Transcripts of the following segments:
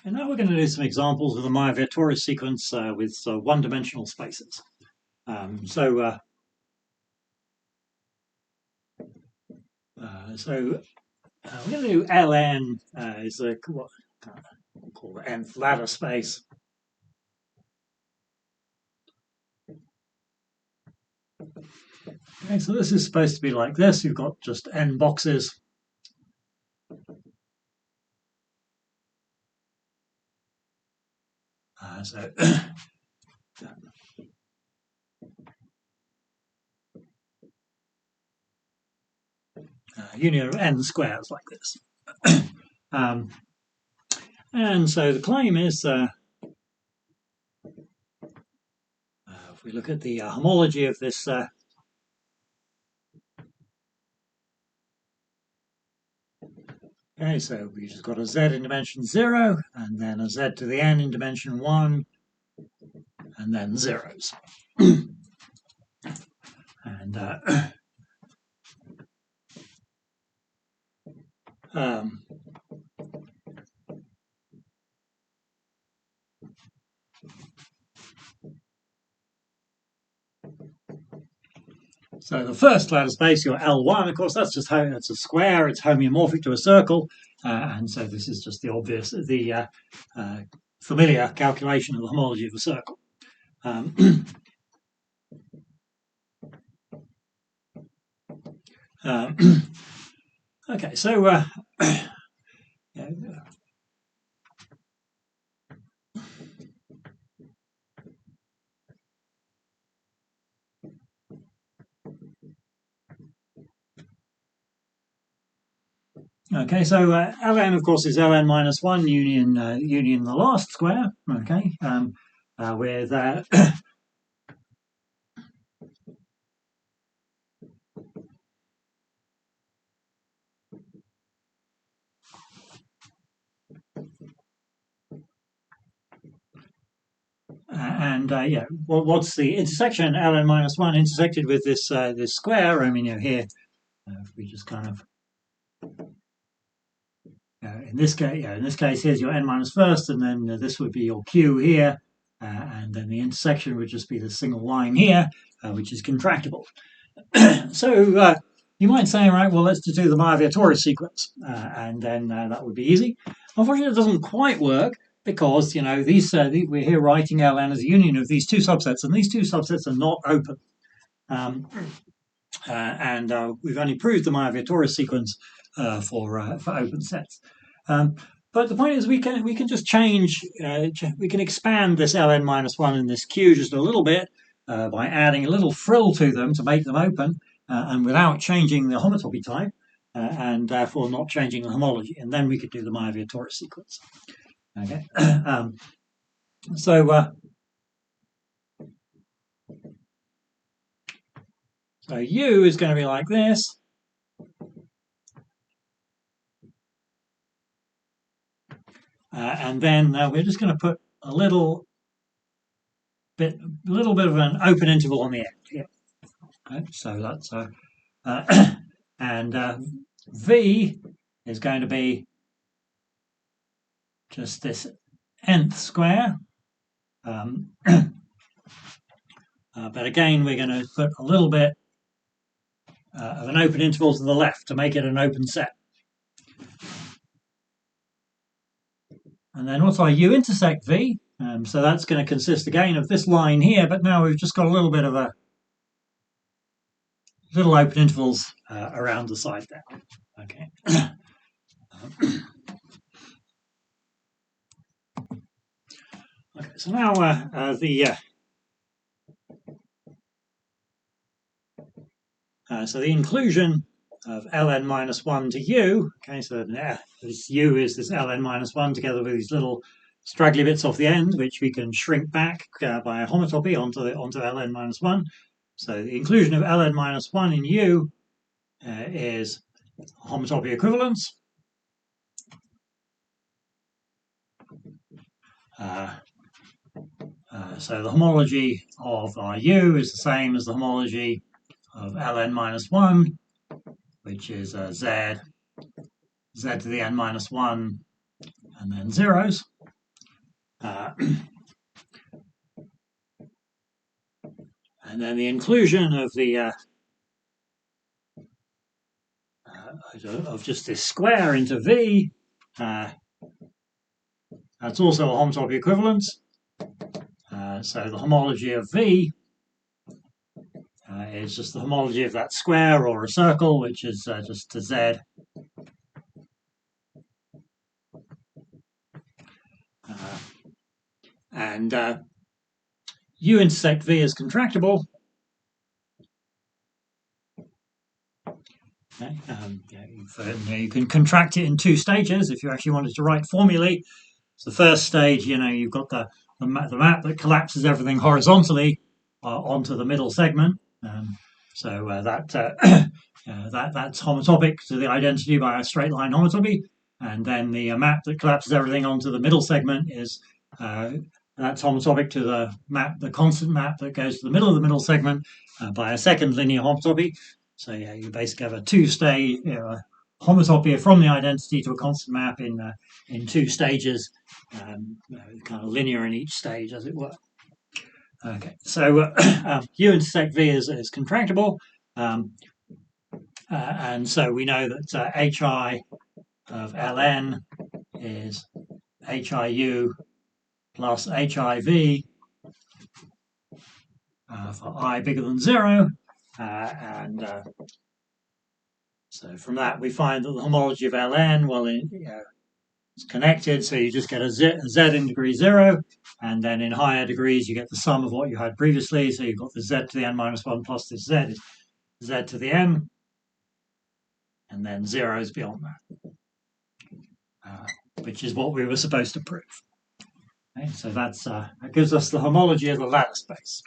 And now we're going to do some examples of the Meyer-Torres sequence with one-dimensional spaces. We're going to do Ln is what we'll call the nth ladder space. Okay, so this is supposed to be like this. You've got just n boxes. Union of n squares like this. And so the claim is, if we look at the homology of this okay, so we just got a z in dimension 0, and then a z to the n in dimension 1, and then zeros. And so the first ladder space, your L1, of course, that's a square. It's homeomorphic to a circle, and so this is just the obvious, familiar calculation of the homology of a circle. Okay, so okay, so Ln, of course, is Ln minus 1 union the last square, okay, with yeah, well, what's the intersection? Ln minus 1 intersected with this this square. I mean, here, if we just kind of in this case, here's your n minus first, and then this would be your q here, and then the intersection would just be the single line here, which is contractible. So you might say, right, well, let's just do the Meyer-Torres sequence, and then that would be easy. Unfortunately, it doesn't quite work because, you know, we're here writing Ln as a union of these two subsets, and these two subsets are not open. And we've only proved the Meyer-Torres sequence for open sets. But the point is, we can just change. We can expand this Ln minus 1 and this q just a little bit by adding a little frill to them to make them open, and without changing the homotopy type, and therefore not changing the homology. And then we could do the Meyer-Torres sequence. Okay. So U is going to be like this. And then we're just going to put a little bit of an open interval on the end here. Okay, so that's and V is going to be just this nth square. But again, we're going to put a little bit of an open interval to the left to make it an open set. And then what's our U intersect V? So that's going to consist again of this line here, but now we've just got a little bit of little open intervals around the side there. Okay. Okay, so now so the inclusion of Ln minus 1 to U, okay, so this U is this Ln minus 1 together with these little straggly bits off the end, which we can shrink back by a homotopy onto Ln minus 1. So the inclusion of Ln minus 1 in U is homotopy equivalence. So the homology of our U is the same as the homology of Ln minus 1, which is z to the n minus 1, and then zeros. And then the inclusion of the of just this square into V, that's also a homotopy equivalence. So the homology of V is just the homology of that square or a circle, which is just to Z. And U intersect V is contractible. Okay. You can contract it in two stages if you actually wanted to write formulae. So the first stage, you've got the map that collapses everything horizontally onto the middle segment. So that's homotopic to the identity by a straight line homotopy. And then the map that collapses everything onto the middle segment is that's homotopic to the constant map that goes to the middle of the middle segment by a second linear homotopy. So yeah, you basically have a two-stage homotopy from the identity to a constant map in two stages, kind of linear in each stage, as it were. Okay, so U intersect V is contractible, and so we know that HI of Ln is HIU plus HIV for I bigger than 0, and so from that we find that the homology of Ln, well, it's connected, so you just get a z in degree 0, and then in higher degrees you get the sum of what you had previously, so you've got the z to the n minus 1 plus this z is z to the n, and then 0 is beyond that, which is what we were supposed to prove. Okay, so that gives us the homology of the lattice space.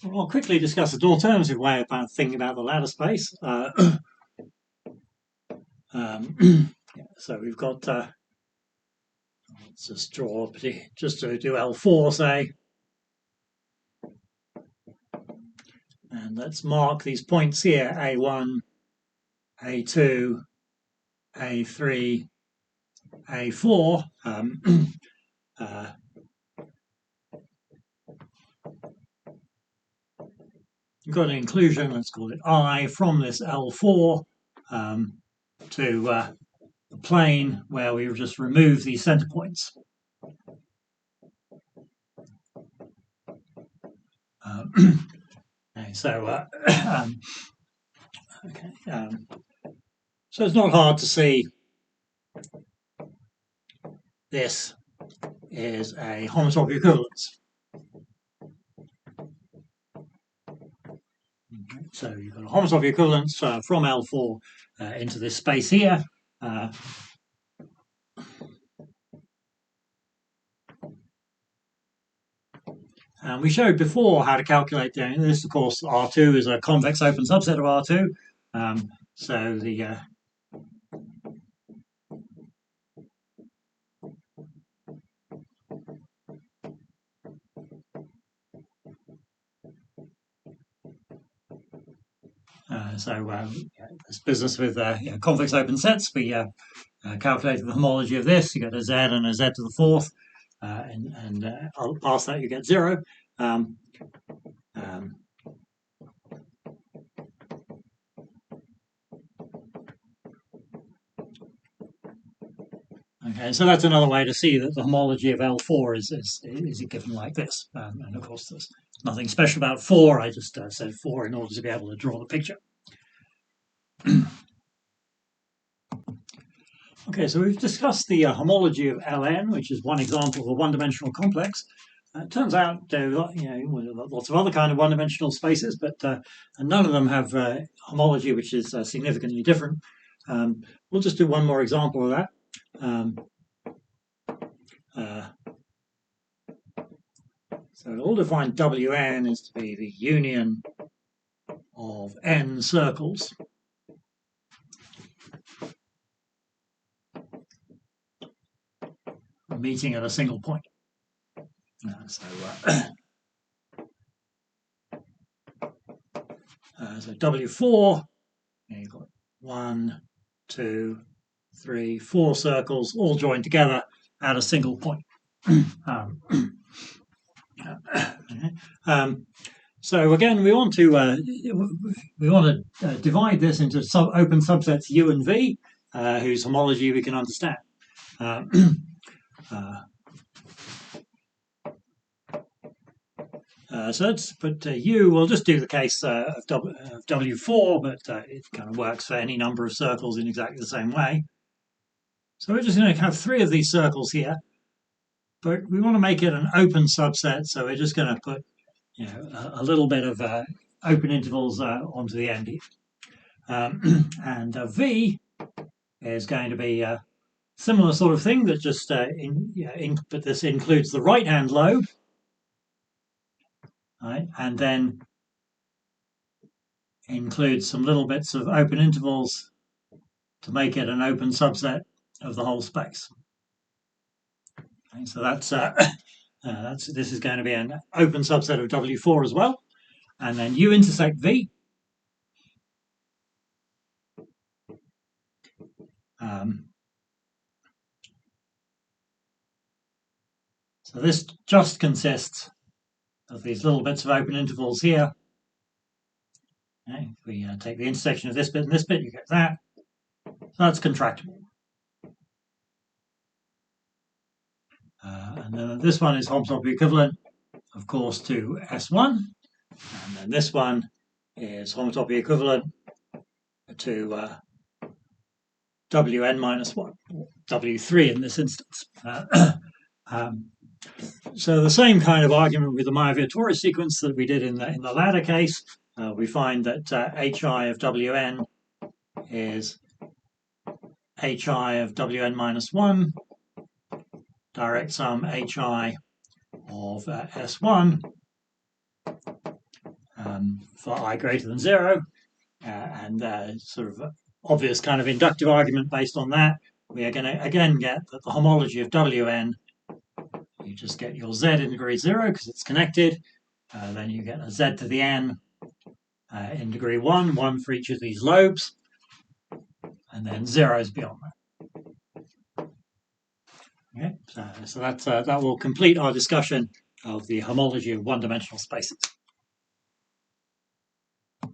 I'll quickly discuss an alternative way of thinking about the lattice space. So we've got, let's just draw, just to do L4, say, and let's mark these points here, A1, A2, A3, A4. You've got an inclusion, let's call it I, from this L4 to the plane where we've just removed these center points. Okay, so so it's not hard to see this is a homotopy equivalence. Okay, so you've got a homotopy equivalence from L4 into this space here. And we showed before how to calculate this. Of course, R2 is a convex open subset of R2. So the this business with convex open sets, we calculated the homology of this. You get a z and a z to the fourth, and past that you get 0. Okay, so that's another way to see that the homology of L4 is given like this. And of course, there's nothing special about 4. I just said 4 in order to be able to draw the picture. Okay, so we've discussed the homology of Ln, which is one example of a one-dimensional complex. It turns out there are lots of other kind of one-dimensional spaces, but none of them have homology which is significantly different. We'll just do one more example of that. So we'll define Wn is to be the union of n circles meeting at a single point. So W4, you've got 1, 2, 3, 4 circles all joined together at a single point. So again, we want to divide this into open subsets U and V, whose homology we can understand. So let's put U. We'll just do the case of W4, but it kind of works for any number of circles in exactly the same way. So we're just going to have 3 of these circles here, but we want to make it an open subset, so we're just going to put a little bit of open intervals onto the end here. And V is going to be a similar sort of thing, that just but this includes the right-hand lobe, right, and then includes some little bits of open intervals to make it an open subset of the whole space. Okay, so this is going to be an open subset of W4 as well, and then U intersect V. So this just consists of these little bits of open intervals here. Okay, if we take the intersection of this bit and this bit, you get that. So that's contractible. And then this one is homotopy equivalent, of course, to S1. And then this one is homotopy equivalent to Wn minus 1, or W3 in this instance. So the same kind of argument with the Majorvian-Torres sequence that we did in the latter case. We find that Hi of Wn is Hi of Wn minus 1, direct sum Hi of S1 for I greater than 0, and sort of obvious kind of inductive argument based on that. We are going to again get that the homology of Wn, you just get your z in degree 0 because it's connected. Then you get a z to the n in degree 1, 1 for each of these lobes, and then 0 is beyond that. Okay, so that will complete our discussion of the homology of one-dimensional spaces.